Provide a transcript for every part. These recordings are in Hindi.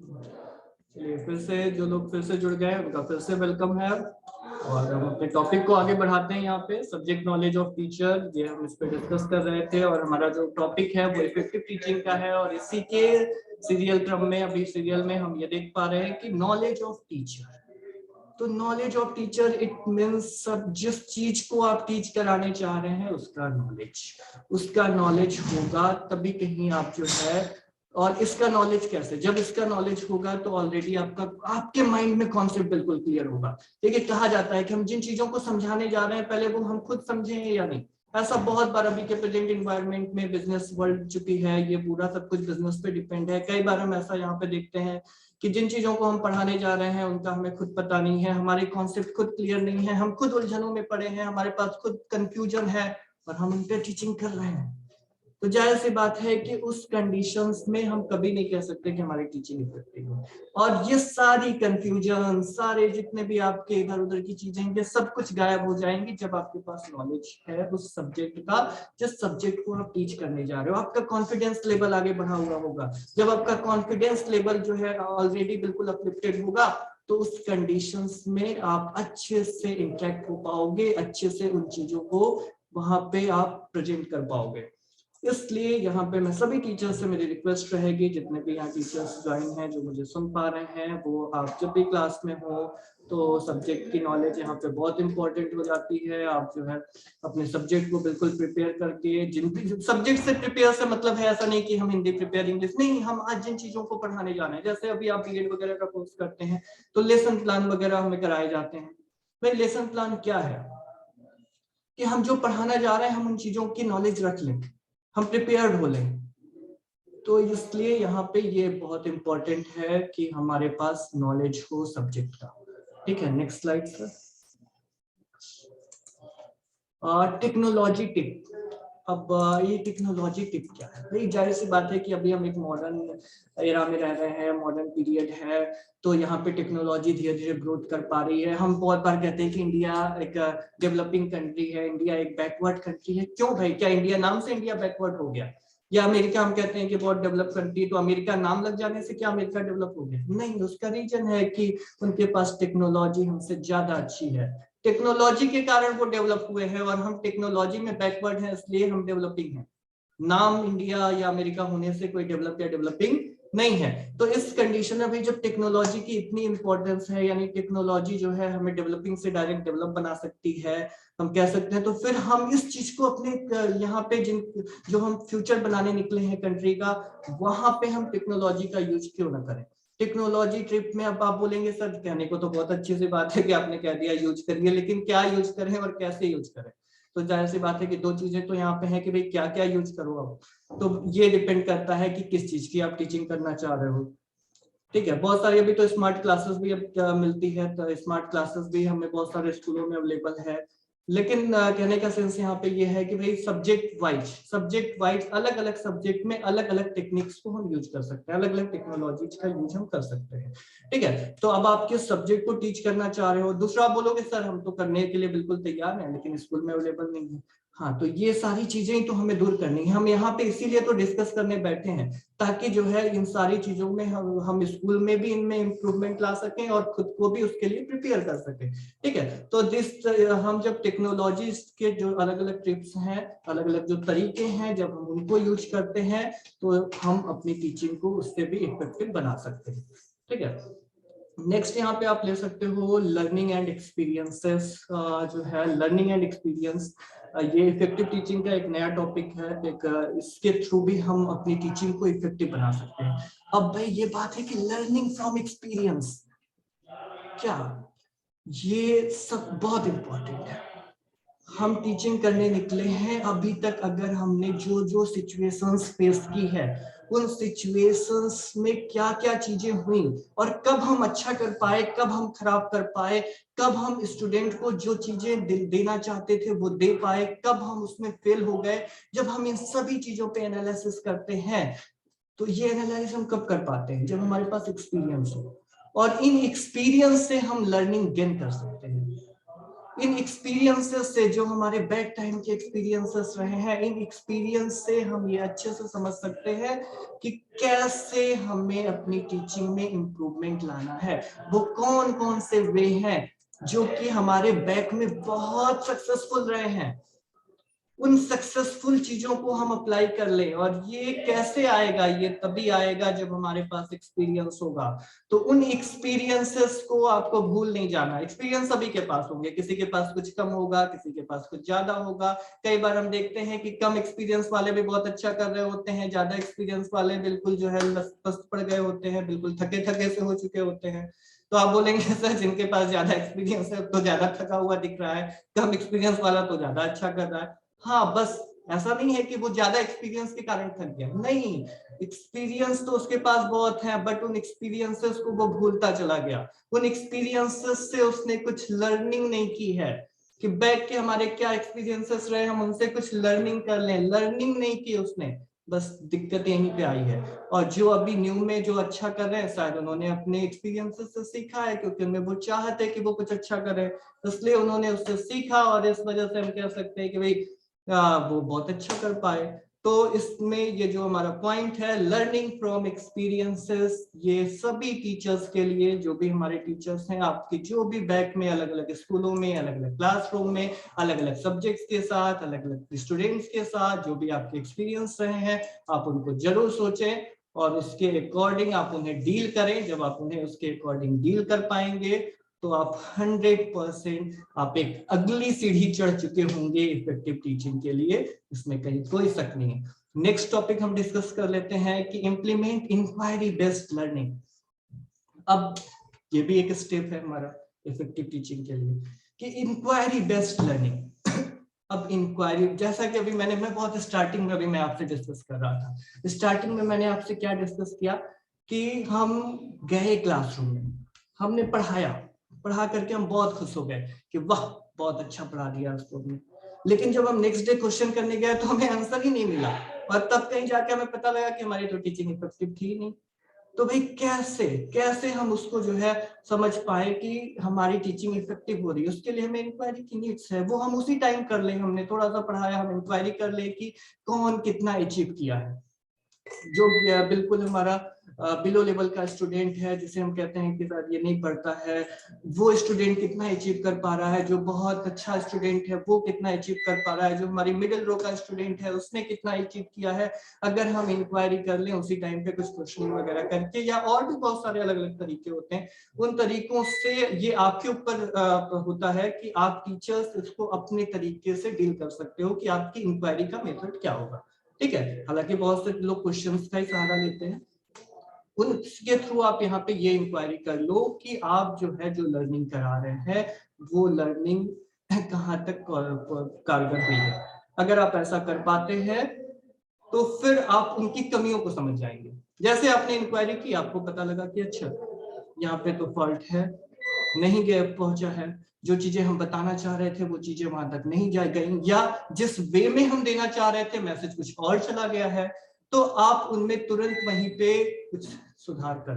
चलिए फिर से जो लोग फिर से जुड़ गए हैं उनका फिर से वेलकम है। और हम अपने टॉपिक को आगे बढ़ाते हैं। यहाँ पे सब्जेक्ट नॉलेज ऑफ टीचर, ये हम इस पे डिस्कस कर रहे थे और हमारा जो टॉपिक है वो इफेक्टिव टीचिंग का है। और इसी के सीरियल क्रम में अभी सीरियल में हम ये देख पा रहे हैं कि नॉलेज ऑफ टीचर। तो knowledge of teacher it means सब जिस चीज को आप टीच कराने चाह रहे हैं उसका नॉलेज होगा तभी कहीं आप जो है। और इसका नॉलेज कैसे, जब इसका नॉलेज होगा तो ऑलरेडी आपके माइंड में कॉन्सेप्ट बिल्कुल क्लियर होगा। देखिए कहा जाता है कि हम जिन चीजों को समझाने जा रहे हैं पहले वो हम खुद समझें या नहीं। ऐसा बहुत बार अभी के प्रेजेंट इन्वायरमेंट में बिजनेस वर्ल्ड चुकी है, ये पूरा सब कुछ बिजनेस पे डिपेंड है। कई बार हम ऐसा यहाँ पे देखते हैं कि जिन चीजों को हम पढ़ाने जा रहे हैं उनका हमें खुद पता नहीं है, हमारे कॉन्सेप्ट खुद क्लियर नहीं है, हम खुद उलझनों में पड़े हैं, हमारे पास खुद कंफ्यूजन है और हम उन पे टीचिंग कर रहे हैं। तो जाहिर सी बात है कि उस कंडीशंस में हम कभी नहीं कह सकते कि हमारी टीचिंग इफेक्टिव है। और ये सारी कंफ्यूजन, सारे जितने भी आपके इधर उधर की चीजें, ये सब कुछ गायब हो जाएंगी जब आपके पास नॉलेज है उस सब्जेक्ट का, जिस सब्जेक्ट को आप टीच करने जा रहे हो। आपका कॉन्फिडेंस लेवल आगे बढ़ा हुआ होगा। जब आपका कॉन्फिडेंस लेवल जो है ऑलरेडी बिल्कुल अपलिफ्टेड होगा तो उस कंडीशंस में आप अच्छे से इंटरेक्ट हो पाओगे, अच्छे से उन चीजों को वहां पे आप प्रेजेंट कर पाओगे। इसलिए यहाँ पे मैं सभी टीचर्स से मेरी रिक्वेस्ट रहेगी, जितने भी यहाँ टीचर्स ज्वाइन हैं जो मुझे सुन पा रहे हैं, वो आप जब भी क्लास में हो तो सब्जेक्ट की नॉलेज यहाँ पे बहुत इंपॉर्टेंट हो जाती है। आप जो है अपने सब्जेक्ट को बिल्कुल प्रिपेयर करके, जिन भी सब्जेक्ट से प्रिपेयर से मतलब है ऐसा नहीं कि हम हिंदी प्रिपेयर इंग्लिश नहीं, हम आज जिन चीजों को पढ़ाने जाना है, जैसे अभी आप बीएड वगैरह का कोर्स करते हैं तो लेसन प्लान वगैरह हमें कराए जाते हैं। भाई लेसन प्लान क्या है कि हम जो पढ़ाना जा रहे हैं हम उन चीजों की नॉलेज रख लें, हम प्रिपेयर्ड हो लें। तो इसलिए यहाँ पे ये बहुत इंपॉर्टेंट है कि हमारे पास नॉलेज हो सब्जेक्ट का। ठीक है, next slide sir. Technology tip. अब ये टेक्नोलॉजी टिप क्या है? भाई जाहिर सी बात है कि अभी हम एक मॉडर्न एरा में रह रहे हैं, मॉडर्न पीरियड है, तो यहाँ पे टेक्नोलॉजी धीरे धीरे ग्रोथ कर पा रही है। हम बहुत बार कहते हैं कि इंडिया एक डेवलपिंग कंट्री है, इंडिया एक बैकवर्ड कंट्री है। क्यों भाई, क्या इंडिया नाम से इंडिया बैकवर्ड हो गया? या अमेरिका हम कहते हैं कि बहुत डेवलप कंट्री, तो अमेरिका नाम लग जाने से क्या अमेरिका डेवलप हो गया? नहीं, उसका रीजन है कि उनके पास टेक्नोलॉजी हमसे ज्यादा अच्छी है। टेक्नोलॉजी के कारण वो डेवलप हुए हैं और हम टेक्नोलॉजी में बैकवर्ड हैं, इसलिए हम डेवलपिंग हैं। नाम इंडिया या अमेरिका होने से कोई डेवलप या डेवलपिंग नहीं है। तो इस कंडीशन में भाई जब टेक्नोलॉजी की इतनी इंपॉर्टेंस है, यानी टेक्नोलॉजी जो है हमें डेवलपिंग से डायरेक्ट डेवलप बना सकती है, हम कह सकते हैं, तो फिर हम इस चीज को अपने यहाँ पे जो हम फ्यूचर बनाने निकले हैं कंट्री का, वहां पे हम टेक्नोलॉजी का यूज क्यों ना करें। टेक्नोलॉजी ट्रिप में अब आप बोलेंगे सर कहने को तो बहुत अच्छी सी बात है कि आपने कह दिया यूज करिए, लेकिन क्या यूज करें और कैसे यूज करें? तो जाहिर सी बात है कि दो चीजें तो यहाँ पे है कि भाई क्या क्या यूज करो आप। तो ये डिपेंड करता है कि किस चीज की आप टीचिंग करना चाह रहे हो। ठीक है, बहुत सारी अभी तो स्मार्ट क्लासेस भी अब मिलती है, तो स्मार्ट क्लासेस भी हमें बहुत सारे स्कूलों में अवेलेबल है। लेकिन कहने का सेंस यहाँ पे ये है कि भाई सब्जेक्ट वाइज अलग अलग सब्जेक्ट में अलग अलग टेक्निक्स को हम यूज कर सकते हैं, अलग अलग टेक्नोलॉजीज का यूज हम कर सकते हैं। ठीक है, तो अब आप किस सब्जेक्ट को टीच करना चाह रहे हो? दूसरा आप बोलोगे सर हम तो करने के लिए बिल्कुल तैयार हैं लेकिन स्कूल में अवेलेबल नहीं है। हाँ, तो ये सारी चीजें तो हमें दूर करनी है। हम यहाँ पे इसीलिए तो डिस्कस करने बैठे हैं ताकि जो है इन सारी चीजों में हम स्कूल में भी इनमें इम्प्रूवमेंट ला सकें और खुद को भी उसके लिए प्रिपेयर कर सकें। ठीक है, तो हम जब टेक्नोलॉजी के जो अलग अलग ट्रिप्स हैं, अलग अलग जो तरीके हैं, जब हम उनको यूज करते हैं तो हम अपनी टीचिंग को उससे भी इफेक्टिव बना सकते हैं। ठीक है, नेक्स्ट यहाँ पे आप ले सकते हो लर्निंग एंड एक्सपीरियंसेस। जो है लर्निंग एंड एक्सपीरियंस, ये इफेक्टिव टीचिंग का एक नया टॉपिक है। इसके थ्रू भी हम अपनी टीचिंग को इफेक्टिव बना सकते हैं। अब भाई ये बात है कि लर्निंग फ्रॉम एक्सपीरियंस क्या, ये सब बहुत इंपॉर्टेंट है। हम टीचिंग करने निकले हैं, अभी तक अगर हमने जो जो सिचुएशंस फेस की है, उन सिचुएशंस में क्या क्या चीजें हुई और कब हम अच्छा कर पाए, कब हम खराब कर पाए, कब हम स्टूडेंट को जो चीजें देना चाहते थे वो दे पाए, कब हम उसमें फेल हो गए, जब हम इन सभी चीजों पे एनालिसिस करते हैं, तो ये एनालिसिस हम कब कर पाते हैं? जब हमारे पास एक्सपीरियंस हो, और इन एक्सपीरियंस से हम लर्निंग गेन कर सकते हैं। इन एक्सपीरियंसेस से, जो हमारे बैक टाइम के एक्सपीरियंसेस रहे हैं, इन एक्सपीरियंस से हम ये अच्छे से समझ सकते हैं कि कैसे हमें अपनी टीचिंग में इम्प्रूवमेंट लाना है। वो कौन कौन से वे हैं जो कि हमारे बैक में बहुत सक्सेसफुल रहे हैं, उन सक्सेसफुल चीजों को हम अप्लाई कर लें। और ये कैसे आएगा? ये तभी आएगा जब हमारे पास एक्सपीरियंस होगा। तो उन एक्सपीरियंसेस को आपको भूल नहीं जाना। एक्सपीरियंस सभी के पास होंगे, किसी के पास कुछ कम होगा, किसी के पास कुछ ज्यादा होगा। कई बार हम देखते हैं कि कम एक्सपीरियंस वाले भी बहुत अच्छा कर रहे होते हैं, ज्यादा एक्सपीरियंस वाले बिल्कुल जो है लस्त पड़ गए होते हैं, बिल्कुल थके थके से हो चुके होते हैं। तो आप बोलेंगे सर जिनके पास ज्यादा एक्सपीरियंस है तो ज्यादा थका हुआ दिख रहा है, कम एक्सपीरियंस वाला तो ज्यादा अच्छा कर रहा है। हाँ, बस ऐसा नहीं है कि वो ज्यादा एक्सपीरियंस के कारण थक गया, नहीं, एक्सपीरियंस तो उसके पास बहुत है, बट उन एक्सपीरियंसेस को वो भूलता चला गया। उन एक्सपीरियंसेस से उसने कुछ लर्निंग नहीं की है कि बैठ के हमारे क्या एक्सपीरियंसेस रहे, हम उनसे कुछ लर्निंग कर लें। लर्निंग नहीं की उसने, बस दिक्कत यहीं पे आई है। और जो अभी न्यू में जो अच्छा कर रहे हैं, शायद उन्होंने अपने एक्सपीरियंसेस से सीखा है, क्योंकि उनमें वो चाहते कि वो कुछ अच्छा करे, इसलिए उन्होंने उससे सीखा, और इस वजह से हम कह सकते हैं कि भाई वो बहुत अच्छा कर पाए। तो इसमें ये जो हमारा पॉइंट है, लर्निंग फ्रॉम एक्सपीरियंसेस, ये सभी टीचर्स के लिए, जो भी हमारे टीचर्स हैं, आपके जो भी बैक में अलग अलग स्कूलों में, अलग अलग क्लासरूम में, अलग अलग सब्जेक्ट्स के साथ, अलग अलग स्टूडेंट्स के साथ जो भी आपके एक्सपीरियंस रहे हैं, आप उनको जरूर सोचें और उसके अकॉर्डिंग आप उन्हें डील करें। जब आप उन्हें उसके अकॉर्डिंग डील कर पाएंगे तो आप 100% आप एक अगली सीढ़ी चढ़ चुके होंगे इफेक्टिव टीचिंग के लिए, इसमें कहीं कोई शक नहीं है। नेक्स्ट टॉपिक हम डिस्कस कर लेते हैं कि इम्प्लीमेंट इंक्वायरी बेस्ड लर्निंग। अब ये भी एक स्टेप है हमारा इफेक्टिव टीचिंग के लिए कि इंक्वायरी बेस्ड लर्निंग। अब इंक्वायरी, जैसा कि अभी मैं बहुत स्टार्टिंग में अभी मैं आपसे डिस्कस कर रहा था, स्टार्टिंग में मैंने आपसे क्या डिस्कस किया कि हम गए क्लासरूम में, हमने पढ़ा करके हम बहुत खुश हो गए कि वाह बहुत अच्छा पढ़ा दिया उसको ने। लेकिन जब हम नेक्स्ट डे क्वेश्चन करने गए तो हमें आंसर ही नहीं मिला, और तब कहीं जाके हमें पता लगा कि हमारी तो टीचिंग इफेक्टिव थी नहीं। तो भाई कैसे कैसे हम उसको जो है समझ पाए कि हमारी टीचिंग इफेक्टिव हो रही है, उसके लिए हमें इंक्वायरी की नीड्स है। वो हम उसी टाइम कर ले, हमने थोड़ा सा पढ़ाया, हम इंक्वायरी कर ले कि कौन कितना अचीव किया है। जो बिल्कुल हमारा बिलो लेवल का स्टूडेंट है, जिसे हम कहते हैं कि सर ये नहीं पढ़ता है, वो स्टूडेंट कितना अचीव कर पा रहा है, जो बहुत अच्छा स्टूडेंट है वो कितना अचीव कर पा रहा है, जो हमारी मिडिल रो का स्टूडेंट है उसने कितना अचीव किया है। अगर हम इंक्वायरी कर लें उसी टाइम पे कुछ क्वेश्चनिंग वगैरह करके, या और भी बहुत सारे अलग अलग तरीके होते हैं, उन तरीकों से ये आपके ऊपर होता है कि आप टीचर्स इसको अपने तरीके से डील कर सकते हो कि आपकी इंक्वायरी का मेथड क्या होगा। ठीक है, हालांकि बहुत से लोग क्वेश्चंस का ही सहारा लेते हैं, उनके थ्रू आप यहाँ पे ये इंक्वायरी कर लो कि आप जो है जो लर्निंग करा रहे हैं वो लर्निंग कहाँ तक कारगर हुई है। अगर आप ऐसा कर पाते हैं तो फिर आप उनकी कमियों को समझ जाएंगे। जैसे आपने इंक्वायरी की, आपको पता लगा कि अच्छा यहाँ पे तो फॉल्ट है, नहीं गए पहुंचा है, जो चीजें हम बताना चाह रहे थे वो चीजें वहां तक नहीं जा गई, या जिस वे में हम देना चाह रहे थे मैसेज कुछ और चला गया है, तो आप उनमें तुरंत वहीं पे कुछ सुधार कर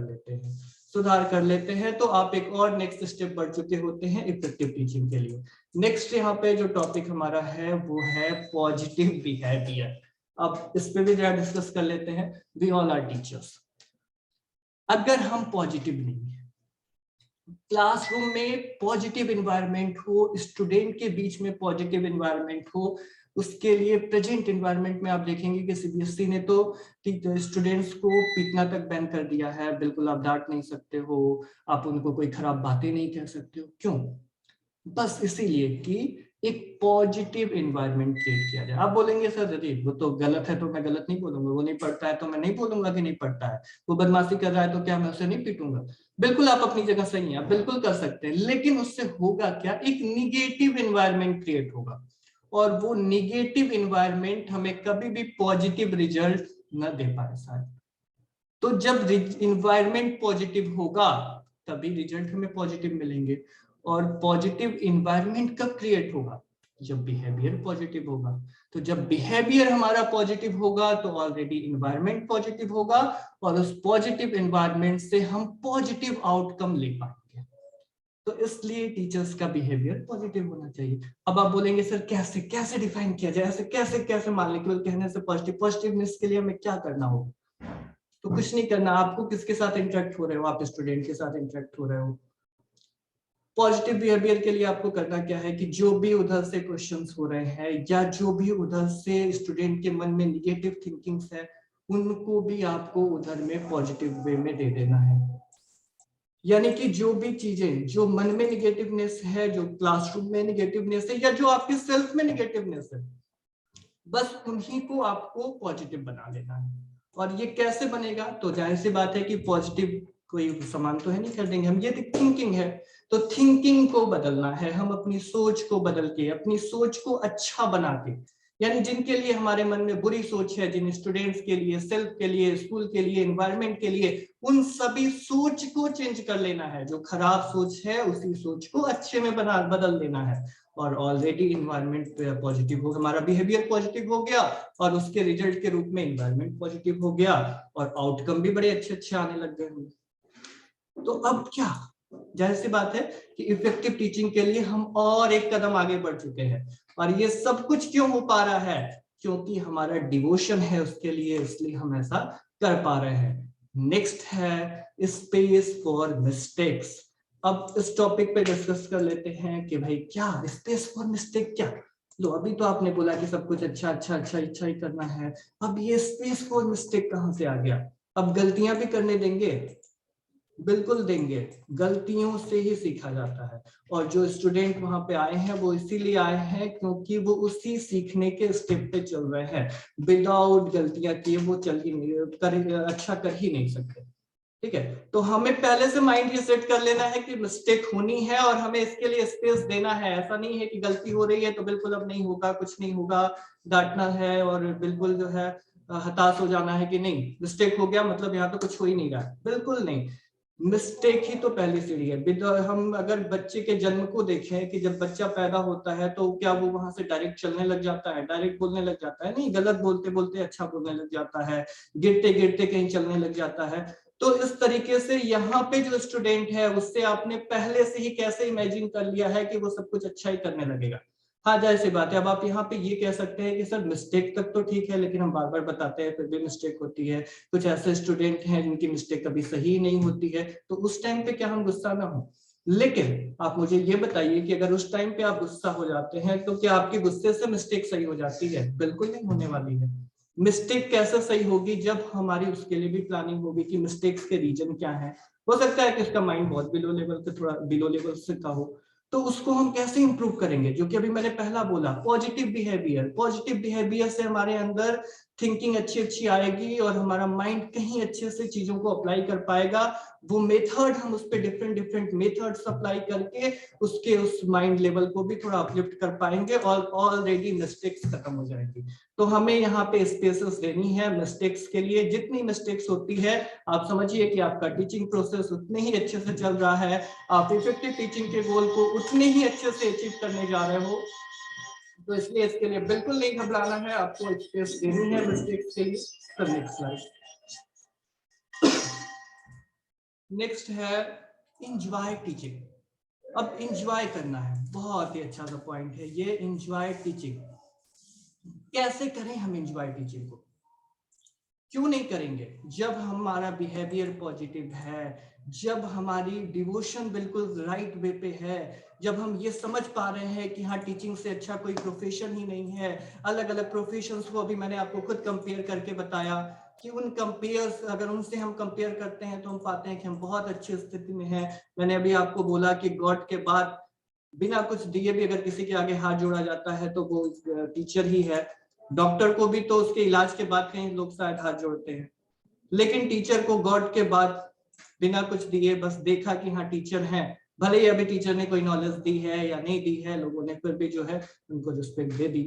लेते हैं। तो आप एक और नेक्स्ट स्टेप बढ़ चुके होते हैं इफेक्टिव टीचिंग के लिए। नेक्स्ट यहाँ पे जो टॉपिक हमारा है वो है पॉजिटिव बिहेवियर। अब इस पे भी जरा डिस्कस कर लेते हैं। We all are teachers. अगर हम पॉजिटिव नहीं है, क्लासरूम में पॉजिटिव एनवायरनमेंट हो, स्टूडेंट के बीच में पॉजिटिव एनवायरनमेंट हो, उसके लिए प्रेजेंट एनवायरनमेंट में आप देखेंगे कि सीबीएसई ने तो स्टूडेंट्स को पीटना तक बैन कर दिया है। बिल्कुल आप डांट नहीं सकते हो, आप उनको कोई खराब बातें नहीं कह सकते हो। क्यों? बस इसीलिए कि एक पॉजिटिव एनवायरनमेंट क्रिएट किया जाए। आप बोलेंगे सर यदि वो तो गलत है तो मैं गलत नहीं बोलूंगा, वो नहीं पढ़ता है तो मैं नहीं बोलूंगा कि नहीं पढ़ता है, वो बदमाशी कर रहा है तो क्या मैं उसे नहीं पीटूंगा? बिल्कुल आप अपनी जगह सही हैं, आप बिल्कुल कर सकते हैं, लेकिन उससे होगा क्या? एक निगेटिव एनवायरनमेंट क्रिएट होगा, और वो निगेटिव एनवायरनमेंट हमें कभी भी पॉजिटिव रिजल्ट न दे पाए साथ। तो जब इन्वायरमेंट पॉजिटिव होगा तभी रिजल्ट हमें पॉजिटिव मिलेंगे। और पॉजिटिव इन्वायरमेंट कब क्रिएट होगा? जब बिहेवियर पॉजिटिव होगा। तो जब बिहेवियर हमारा पॉजिटिव होगा तो ऑलरेडी इन्वायरमेंट पॉजिटिव होगा, और उस पॉजिटिव इन्वायरमेंट से हम पॉजिटिव आउटकम ले पाएंगे। तो इसलिए टीचर्स का बिहेवियर पॉजिटिव होना चाहिए। अब आप बोलेंगे सर कैसे कैसे डिफाइन किया जाए, ऐसे कैसे कैसे मान लें केवल कहने से पॉजिटिवनेस के लिए हमें क्या करना होगा? तो कुछ नहीं करना, आपको किसके साथ इंटरेक्ट हो रहे हो, आप स्टूडेंट के साथ इंटरेक्ट हो रहे हो। पॉजिटिव बिहेवियर के लिए आपको करना क्या है कि जो भी उधर से क्वेश्चंस हो रहे हैं या जो भी उधर से स्टूडेंट के मन में निगेटिव थिंकिंग्स है, उनको भी आपको उधर में पॉजिटिव वे में दे देना है। यानी कि जो भी चीजें जो मन में निगेटिवनेस है, जो क्लासरूम में निगेटिवनेस है, या जो आपके सेल्फ में निगेटिवनेस है, बस उन्हीं को आपको पॉजिटिव बना लेना है। और ये कैसे बनेगा? तो जाहिर सी बात है कि पॉजिटिव कोई सामान तो है नहीं कर देंगे हम, ये थिंकिंग है, तो थिंकिंग को बदलना है, हम अपनी सोच को बदल के, अपनी सोच को अच्छा बना के, यानी जिनके लिए हमारे मन में बुरी सोच है, जिन स्टूडेंट्स के लिए, सेल्फ के लिए, स्कूल के लिए, एनवायरनमेंट के लिए, उन सभी सोच को चेंज कर लेना है। जो खराब सोच है उसी सोच को अच्छे में बदल देना है। और ऑलरेडी इन्वायरमेंट पॉजिटिव हो, हमारा बिहेवियर पॉजिटिव हो गया, और उसके रिजल्ट के रूप में इन्वायरमेंट पॉजिटिव हो गया, और आउटकम भी बड़े अच्छे अच्छे आने लग गए। तो अब क्या, जाहिर सी बात है कि इफेक्टिव टीचिंग के लिए हम और एक कदम आगे बढ़ चुके हैं। और ये सब कुछ क्यों हो पा रहा है? क्योंकि हमारा डिवोशन है उसके लिए, इसलिए हम ऐसा कर पा रहे हैं। नेक्स्ट है स्पेस फॉर मिस्टेक्स। अब इस टॉपिक पे डिस्कस कर लेते हैं कि भाई क्या स्पेस फॉर मिस्टेक क्या। लो, अभी तो आपने बोला कि सब कुछ अच्छा अच्छा अच्छा अच्छा ही करना है, अब ये स्पेस फॉर मिस्टेक कहां से आ गया? अब गलतियां भी करने देंगे? बिल्कुल देंगे, गलतियों से ही सीखा जाता है। और जो स्टूडेंट वहां पे आए हैं वो इसीलिए आए हैं क्योंकि वो उसी सीखने के स्टेप पे चल रहे हैं। विदाउट गलतियां किए वो चल ही नहीं अच्छा कर ही नहीं सकते। ठीक है, तो हमें पहले से माइंड ये सेट कर लेना है कि मिस्टेक होनी है और हमें इसके लिए स्पेस देना है। ऐसा नहीं है कि गलती हो रही है तो बिल्कुल अब नहीं होगा, कुछ नहीं होगा, डांटना है और बिल्कुल जो है हताश हो जाना है कि नहीं मिस्टेक हो गया मतलब यहाँ तो कुछ हो ही नहीं रहा। बिल्कुल नहीं, मिस्टेक ही तो पहली सीढ़ी है। हम अगर बच्चे के जन्म को देखें कि जब बच्चा पैदा होता है तो क्या वो वहां से डायरेक्ट चलने लग जाता है, डायरेक्ट बोलने लग जाता है? नहीं, गलत बोलते बोलते अच्छा बोलने लग जाता है, गिरते गिरते कहीं चलने लग जाता है। तो इस तरीके से यहाँ पे जो स्टूडेंट है उससे आपने पहले से ही कैसे इमेजिन कर लिया है कि वो सब कुछ अच्छा ही करने लगेगा। हाँ, जाहिर सी बात है। अब आप यहाँ पे ये कह सकते हैं कि सर मिस्टेक तक तो ठीक है, लेकिन हम बार बार बताते हैं फिर भी मिस्टेक होती है, कुछ ऐसे स्टूडेंट हैं जिनकी मिस्टेक कभी सही नहीं होती है, तो उस टाइम पे क्या हम गुस्सा ना हो? लेकिन आप मुझे ये बताइए कि अगर उस टाइम पे आप गुस्सा हो जाते हैं तो क्या आपके गुस्से से मिस्टेक सही हो जाती है? बिल्कुल नहीं होने वाली है। मिस्टेक कैसे सही होगी? जब हमारी उसके लिए भी प्लानिंग होगी कि मिस्टेक्स के रीजन क्या है। हो सकता है कि उसका माइंड बहुत बिलो लेवल से, थोड़ा बिलो लेवल से का हो, तो उसको हम कैसे इंप्रूव करेंगे? जो कि अभी मैंने पहला बोला, पॉजिटिव बिहेवियर। पॉजिटिव बिहेवियर से हमारे अंदर थिंकिंग अच्छी अच्छी आएगी और हमारा माइंड कहीं अच्छे से चीजों को अप्लाई कर पाएगा। वो मेथड हम उस पर डिफरेंट डिफरेंट मेथड्स अप्लाई करके उसके उस माइंड लेवल को भी थोड़ा अपलिफ्ट कर पाएंगे और ऑलरेडी मिस्टेक्स खत्म हो जाएंगी। तो हमें यहाँ पे स्पेसेस देनी है मिस्टेक्स के लिए। जितनी मिस्टेक्स होती है आप समझिए कि आपका टीचिंग प्रोसेस उतने ही अच्छे से चल रहा है, आप इफेक्टिव टीचिंग के गोल को उतने ही अच्छे से अचीव करने जा रहे हो। तो इसलिए इसके लिए बिल्कुल नहीं घबराना है, आपको स्पेस देनी है मिस्टेक्स के लिए। Next slide. नेक्स्ट है एंजॉय टीचिंग। अब एंजॉय करना है, बहुत ही अच्छा सा पॉइंट है ये, एंजॉय टीचिंग। कैसे करें हम एंजॉय टीचिंग को? क्यों नहीं करेंगे? जब हमारा बिहेवियर पॉजिटिव है, जब हमारी डिवोशन बिल्कुल राइट वे पे है, जब हम ये समझ पा रहे हैं कि हाँ टीचिंग से अच्छा कोई प्रोफेशन ही नहीं है। अलग अलग प्रोफेशंस को अभी मैंने आपको खुद कंपेयर करके बताया कि उन कंपेयर्स, अगर उनसे हम कंपेयर करते हैं तो हम पाते हैं कि हम बहुत अच्छी स्थिति में हैं। मैंने अभी आपको बोला कि गॉड के बाद बिना कुछ दिए भी अगर किसी के आगे हाथ जोड़ा जाता है तो वो टीचर ही है। डॉक्टर को भी तो उसके इलाज के बाद कहीं लोग शायद हाथ जोड़ते हैं, लेकिन टीचर को गॉड के बाद बिना कुछ दिए बस देखा कि हाँ टीचर हैं, भले ही अभी टीचर ने कोई नॉलेज दी है या नहीं दी है, लोगों ने फिर भी जो है उनको रिस्पेक्ट दे दी।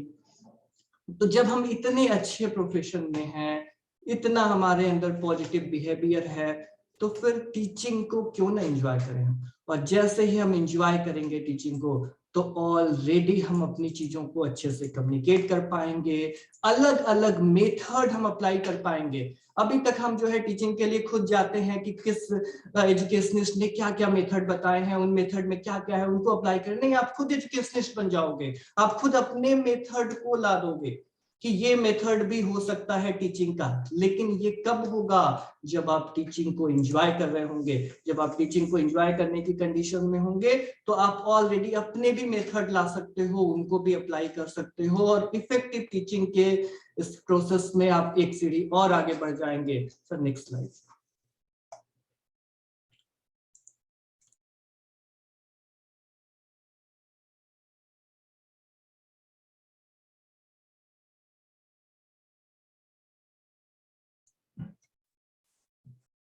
तो जब हम इतने अच्छे प्रोफेशन में हैं, इतना हमारे अंदर पॉजिटिव बिहेवियर है, तो फिर टीचिंग को क्यों ना एंजॉय करें। और जैसे ही हम एंजॉय करेंगे टीचिंग को, तो ऑलरेडी हम अपनी चीजों को अच्छे से कम्युनिकेट कर पाएंगे, अलग अलग मेथड हम अप्लाई कर पाएंगे। अभी तक हम जो है टीचिंग के लिए खुद जाते हैं कि किस एजुकेशनिस्ट ने क्या क्या मेथड बताए हैं, उन मेथड में क्या क्या है उनको अप्लाई करें। नहीं, आप खुद एजुकेशनिस्ट बन जाओगे, आप खुद अपने मेथड को ला दोगे कि ये मेथड भी हो सकता है टीचिंग का। लेकिन ये कब होगा, जब आप टीचिंग को एंजॉय कर रहे होंगे। जब आप टीचिंग को एंजॉय करने की कंडीशन में होंगे, तो आप ऑलरेडी अपने भी मेथड ला सकते हो, उनको भी अप्लाई कर सकते हो, और इफेक्टिव टीचिंग के इस प्रोसेस में आप एक सीढ़ी और आगे बढ़ जाएंगे। Sir next slide.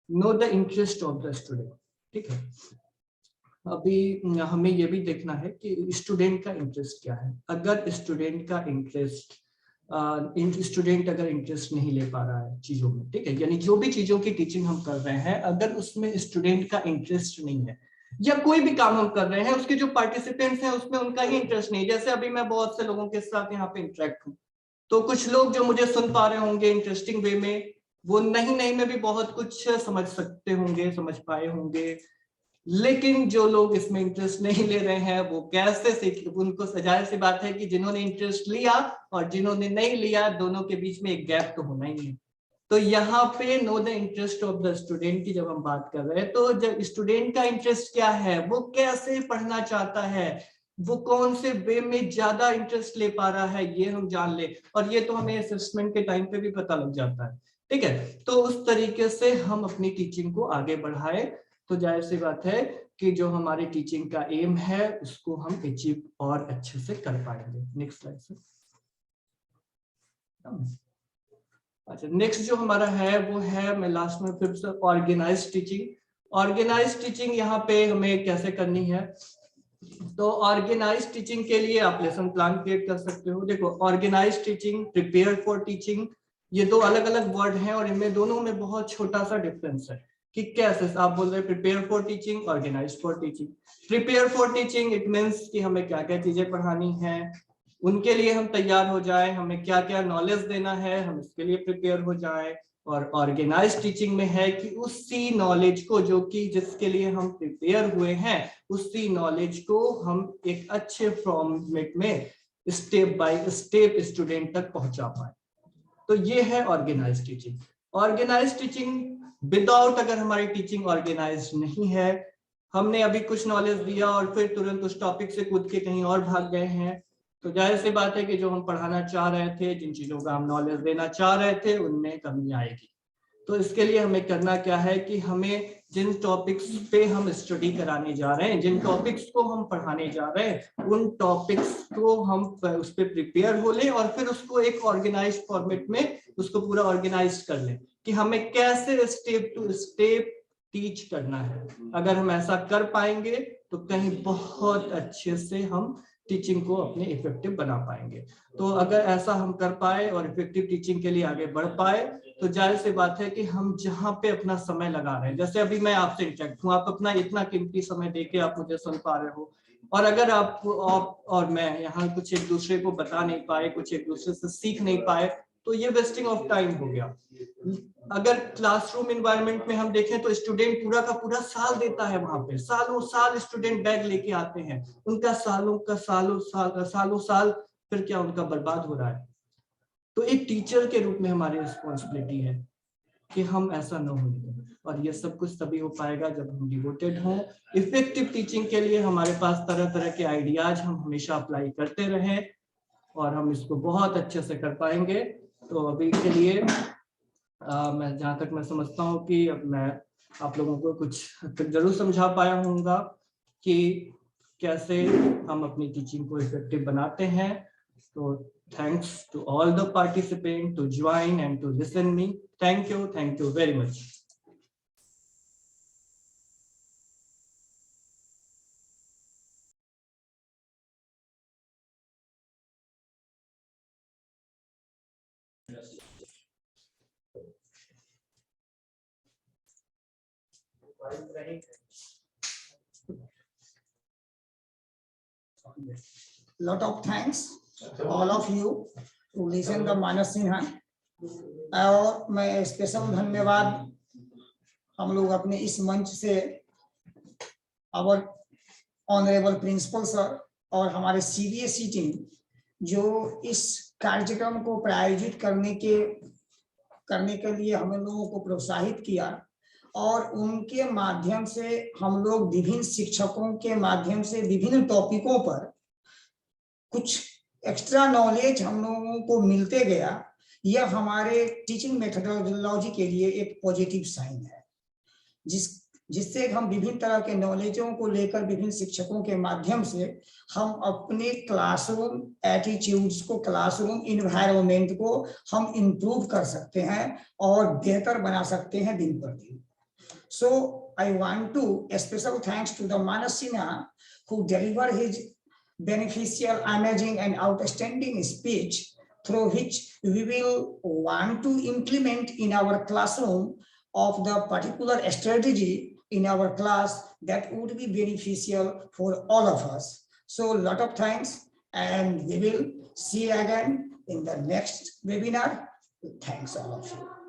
Know the interest of the student. ठीक है, अभी हमें यह भी देखना है कि स्टूडेंट का इंटरेस्ट क्या है। अगर स्टूडेंट का इंटरेस्ट स्टूडेंट अगर इंटरेस्ट नहीं ले पा रहा है चीजों में, ठीक है, यानी जो भी चीजों की टीचिंग हम कर रहे हैं, अगर उसमें स्टूडेंट का इंटरेस्ट नहीं है, या कोई भी काम हम कर रहे हैं उसके जो पार्टिसिपेंट्स हैं उसमें उनका ही इंटरेस्ट नहीं, जैसे अभी मैं बहुत से लोगों के साथ यहाँ पे इंटरेक्ट हूँ, तो कुछ लोग जो मुझे सुन पा रहे होंगे इंटरेस्टिंग वे में, वो नहीं नहीं में भी बहुत कुछ समझ सकते होंगे, समझ पाए होंगे। लेकिन जो लोग इसमें इंटरेस्ट नहीं ले रहे हैं वो कैसे सीख, उनको जाहिर सी बात है कि जिन्होंने इंटरेस्ट लिया और जिन्होंने नहीं लिया, दोनों के बीच में एक गैप तो होना ही है। तो यहाँ पे know the interest of the student की जब हम बात कर रहे हैं, तो जब स्टूडेंट का इंटरेस्ट क्या है, वो कैसे पढ़ना चाहता है, वो कौन से वे में ज्यादा इंटरेस्ट ले पा रहा है, ये हम जान ले। और ये तो हमें असेसमेंट के टाइम पे भी पता लग जाता है। ठीक है, तो उस तरीके से हम अपनी टीचिंग को आगे बढ़ाए, तो जाहिर सी बात है कि जो हमारी टीचिंग का एम है उसको हम अचीव और अच्छे से कर पाएंगे। नेक्स्ट स्लाइड से। अच्छा, नेक्स्ट जो हमारा है वो है, मैं लास्ट में फिर से, ऑर्गेनाइज टीचिंग। ऑर्गेनाइज टीचिंग यहाँ पे हमें कैसे करनी है, तो ऑर्गेनाइज टीचिंग के लिए आप लेसन प्लान क्रिएट कर सकते हो। देखो, organise teaching, prepare for teaching, ये दो अलग अलग वर्ड हैं और इनमें दोनों में बहुत छोटा सा डिफरेंस है कि कैसे आप बोल रहे हैं prepare for teaching, organise for teaching. Prepare for teaching it means कि हमें क्या क्या चीजें पढ़ानी है, उनके लिए हम तैयार हो जाए, हमें क्या क्या नॉलेज देना है, हम इसके लिए प्रिपेयर हो जाए। और ऑर्गेनाइज टीचिंग में है कि उसी नॉलेज को जो कि जिसके लिए हम प्रिपेयर हुए हैं, उसी नॉलेज को हम एक अच्छे फॉर्मेट में स्टेप बाय स्टेप स्टूडेंट तक पहुंचा पाए। तो ये है organise teaching. Organise teaching without, अगर हमारी टीचिंग ऑर्गेनाइज नहीं है, हमने अभी कुछ नॉलेज दिया और फिर तुरंत उस टॉपिक से कूद के कहीं और भाग गए हैं, तो जाहिर सी बात है कि जो हम पढ़ाना चाह रहे थे, जिन चीजों का हम नॉलेज देना चाह रहे थे, उनमें कमी आएगी। तो इसके लिए हमें करना क्या है कि हमें जिन टॉपिक्स पे हम स्टडी कराने जा रहे हैं, जिन टॉपिक्स को हम पढ़ाने जा रहे हैं, उन टॉपिक्स को हम उस पर प्रिपेयर हो लें और फिर उसको एक ऑर्गेनाइज फॉर्मेट में उसको पूरा ऑर्गेनाइज कर लें कि हमें कैसे स्टेप टू स्टेप टीच करना है। अगर हम ऐसा कर पाएंगे तो कहीं बहुत अच्छे से हम टीचिंग को अपने इफेक्टिव बना पाएंगे। तो अगर ऐसा हम कर पाए और इफेक्टिव टीचिंग के लिए आगे बढ़ पाए, तो जाहिर सी बात है कि हम जहां पे अपना समय लगा रहे हैं, जैसे अभी मैं आपसे इंटरेक्ट हूँ, आप अपना इतना कीमती समय देके आप मुझे सुन पा रहे हो, और अगर आप और मैं यहाँ कुछ एक दूसरे को बता नहीं पाए, कुछ एक दूसरे से सीख नहीं पाए, तो ये वेस्टिंग ऑफ टाइम हो गया। अगर क्लासरूम एनवायरनमेंट में हम देखें तो स्टूडेंट पूरा का पूरा साल देता है, वहां पे सालों साल स्टूडेंट बैग लेके आते हैं, उनका सालों साल फिर क्या उनका बर्बाद हो रहा है। तो एक टीचर के रूप में हमारी रिस्पॉन्सिबिलिटी है कि हम ऐसा न होने दें, और ये सब कुछ तभी हो पाएगा जब हम डिवोटेड हों इफेक्टिव टीचिंग के लिए। हमारे पास तरह तरह के आइडियाज हम हमेशा अप्लाई करते रहें और हम इसको बहुत अच्छे से कर पाएंगे। तो अभी के लिए मैं जहाँ तक मैं समझता हूँ कि अब मैं आप लोगों को कुछ जरूर समझा पाया होऊंगा कि कैसे हम अपनी टीचिंग को इफेक्टिव बनाते हैं। तो thanks to all the participants to join and to listen me. Thank you very much. Lot of thanks all of you to listen the Manas Sinha. और मैं स्पेशल धन्यवाद हम लोग अपने इस मंच से आवर ऑनरेबल प्रिंसिपल सर और हमारे CBSE टीम जो इस कार्यक्रम को प्रायोजित करने के लिए हम लोगों को प्रोत्साहित किया और उनके माध्यम से हम लोग विभिन्न शिक्षकों के माध्यम से विभिन्न टॉपिकों पर कुछ एक्स्ट्रा नॉलेज हम लोगों को मिलते गया। यह हमारे टीचिंग मेथोडोलॉजी के लिए एक पॉजिटिव साइन है, जिससे हम विभिन्न तरह के नॉलेजों को लेकर विभिन्न शिक्षकों के माध्यम से हम अपने क्लासरूम एटीट्यूड्स को, क्लासरूम इन्वायरमेंट को हम इम्प्रूव कर सकते हैं और बेहतर बना सकते हैं दिन पर दिन। So I want to special thanks to the Manas Sinha who delivered his beneficial, amazing and outstanding speech through which we will want to implement in our classroom of the particular strategy in our class that would be beneficial for all of us. So lot of thanks and we will see you again in the next webinar. Thanks all of you.